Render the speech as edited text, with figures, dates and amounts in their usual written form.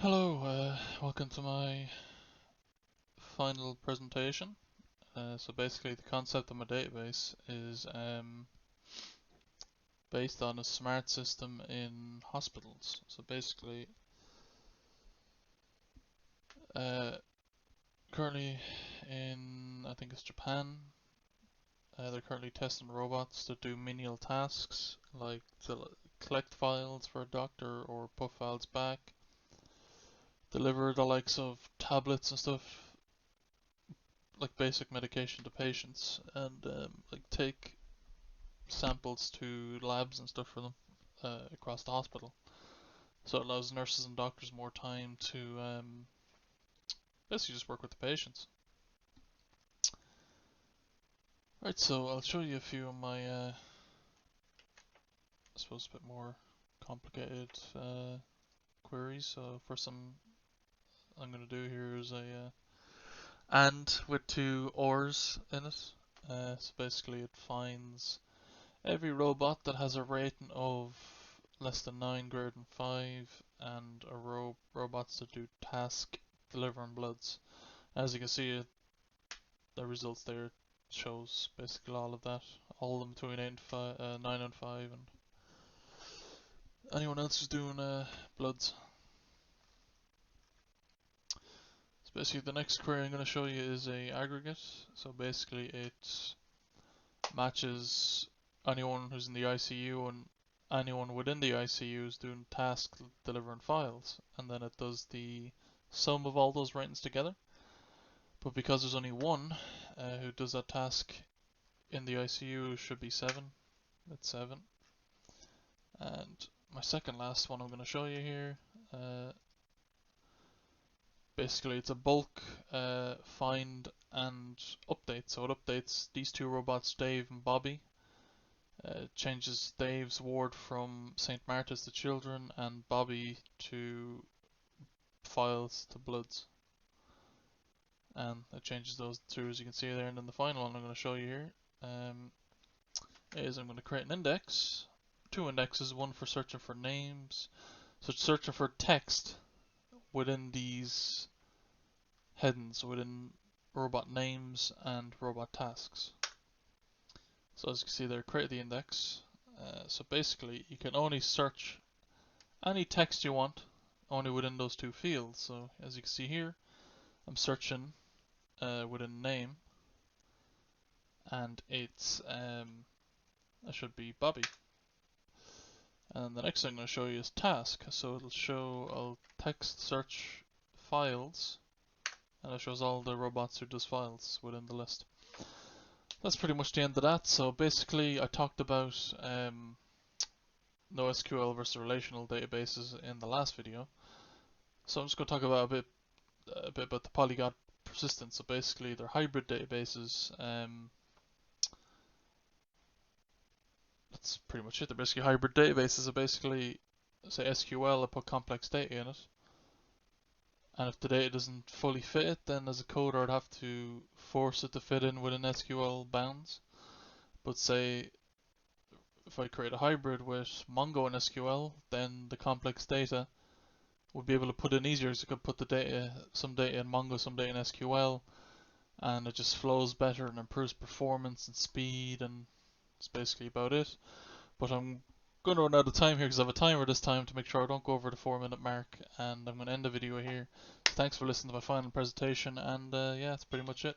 Hello, welcome to my final presentation. So basically the concept of my database is based on a smart system in hospitals. So basically, currently in, I think it's Japan, they're currently testing robots to do menial tasks like to collect files for a doctor or put files back, deliver the likes of tablets and stuff, like basic medication to patients, and like take samples to labs and stuff for them across the hospital. So it allows nurses and doctors more time to basically just work with the patients. Right, so I'll show you a few of my, I suppose, a bit more complicated queries. So first I'm going to do here is a AND with two ORs in it. So basically it finds every robot that has a rating of less than 9, greater than 5, and robots that do task delivering bloods. As you can see, the results there shows basically all of that, all of them between 9 and 5, and anyone else who's doing bloods. So basically the next query I'm going to show you is a aggregate. So basically it matches anyone who's in the ICU and anyone within the ICU is doing task delivering files, and then it does the sum of all those ratings together. But because there's only one who does that task in the ICU, it should be 7. It's 7. And my second last one I'm going to show you here, basically it's a bulk find and update. So it updates these two robots, Dave and Bobby. Changes Dave's ward from St. Martha's to children and Bobby to files to bloods. And it changes those two, as you can see there. And then the final one I'm going to show you here is I'm going to create an index, 2 indexes, one for searching for names, so it's searching for text within these headings, within robot names and robot tasks. So as you can see there, create the index. So basically you can only search any text you want only within those two fields. So as you can see here, I'm searching within name, and it's that should be Bobby. And the next thing I'm going to show you is task. So it'll show, I'll text search files, and it shows all the robots who does files within the list. That's pretty much the end of that. So basically I talked about NoSQL versus relational databases in the last video. So I'm just going to talk about a bit about the polyglot persistence. So basically they're hybrid databases. That's pretty much it. They're basically hybrid databases. So basically, say SQL, I put complex data in it, and if the data doesn't fully fit it, then as a coder I'd have to force it to fit in within SQL bounds. But say if I create a hybrid with Mongo and SQL, then the complex data would be able to put in easier, because I could put the data, some data in Mongo, some data in SQL, and it just flows better and improves performance and speed, and that's basically about it. But I'm going to run out of time here because I have a timer this time to make sure I don't go over the 4-minute mark, and I'm going to end the video here. So thanks for listening to my final presentation, and yeah, that's pretty much it.